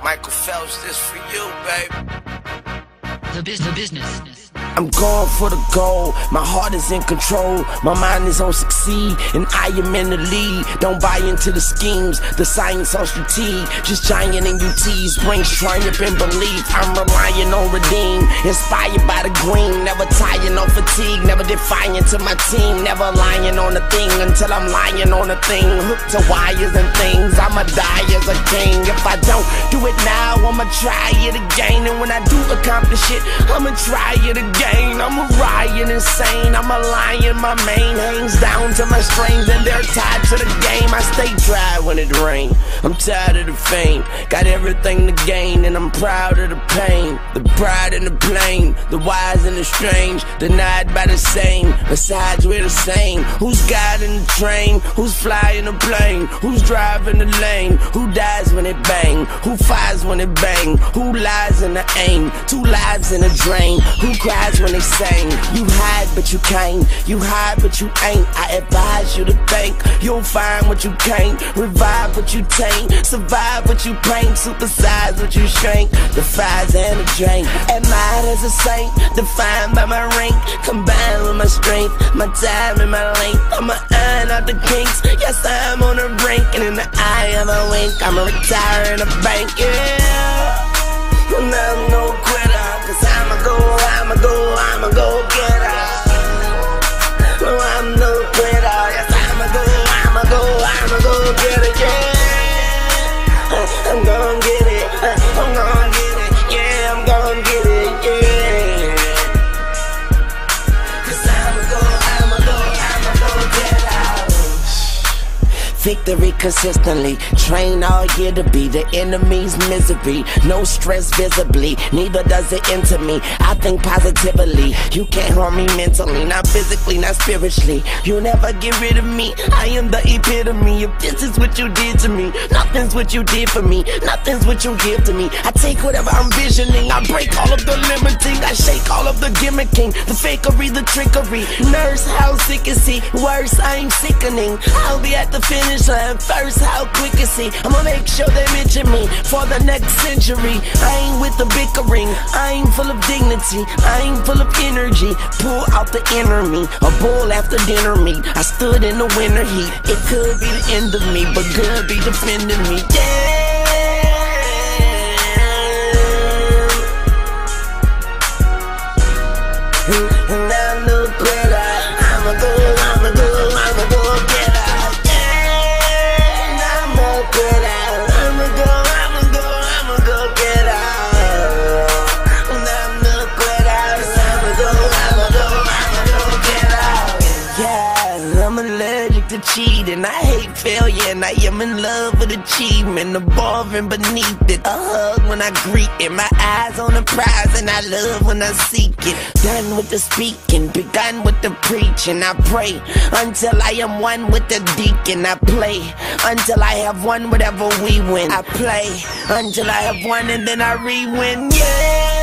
Michael Phelps, this for you, baby. The business. I'm going for the goal, my heart is in control, my mind is on succeed, and I am in the lead. Don't buy into the schemes, the science on strategy, just giant in UTs, brings triumph and belief. I'm relying on redeem, inspired by the green, never tired, no fatigue, never defiant to my team, never lying on a thing until I'm lying on a thing, hooked to wires and things. I'ma die as a king. If I don't do it now, I'ma try it again, and when I do accomplish it, I'ma try it again. I'm a riot insane, I'm a lion, my mane hangs down to my strings, and they're tied to the game. I stay dry when it rains, I'm tired of the fame, got everything to gain, and I'm proud of the pain. The pride and the plain, the wise and the strange, denied by the same, besides we're the same. Who's guiding the train, who's flying the plane, who's driving the lane, who dies when it bang, who fires when it bang, who lies in the aim, 2 lives in a drain, who cries when they sing. You hide but you can't, you hide but you ain't. I advise you to think, you'll find what you can't, revive what you taint, survive what you paint, supersize what you shrink, the fires and the drink. Admired as a saint, defined by my rank, combined with my strength, my time and my length. I'ma iron out the kinks, yes I'm on the brink, and in the eye of a wink, I'ma retire in a bank, yeah. And I'm no quitter, cause I'ma go get her. No, I'm no quitter, yes I'ma go get it, yeah. I'm gon' get it, I'm gon' get it, yeah, I'm gon' get it, yeah. Cause I'ma go get her. Victory consistently, train all year to be the enemy's misery. No stress visibly, neither does it enter me. I think positively, you can't harm me mentally, not physically, not spiritually. You'll never get rid of me, I am the epitome. If this is what you did to me, nothing's what you did for me, nothing's what you give to me. I take whatever I'm visioning, I break all of the limiting, I shake all of the gimmicking, the fakery, the trickery. Nurse, how sick is he? Worse, I'm sickening. I'll be at the finish line first, how quick is he? I'ma make sure they mention me for the next century. I ain't with the bickering, I ain't full of dignity, I ain't full of energy. Pull out the inner me, a bull after dinner meat. I stood in the winter heat, it could be the end of me, but good be defending me, yeah. And I'm no quitter, I'ma go get her. To cheat, and I hate failure, and I am in love with achievement, above and beneath it. A hug when I greet it, my eyes on the prize, and I love when I seek it. Done with the speaking, begun with the preaching. I pray until I am one with the deacon. I play until I have won whatever we win. I play until I have won, and then I re-win, yeah.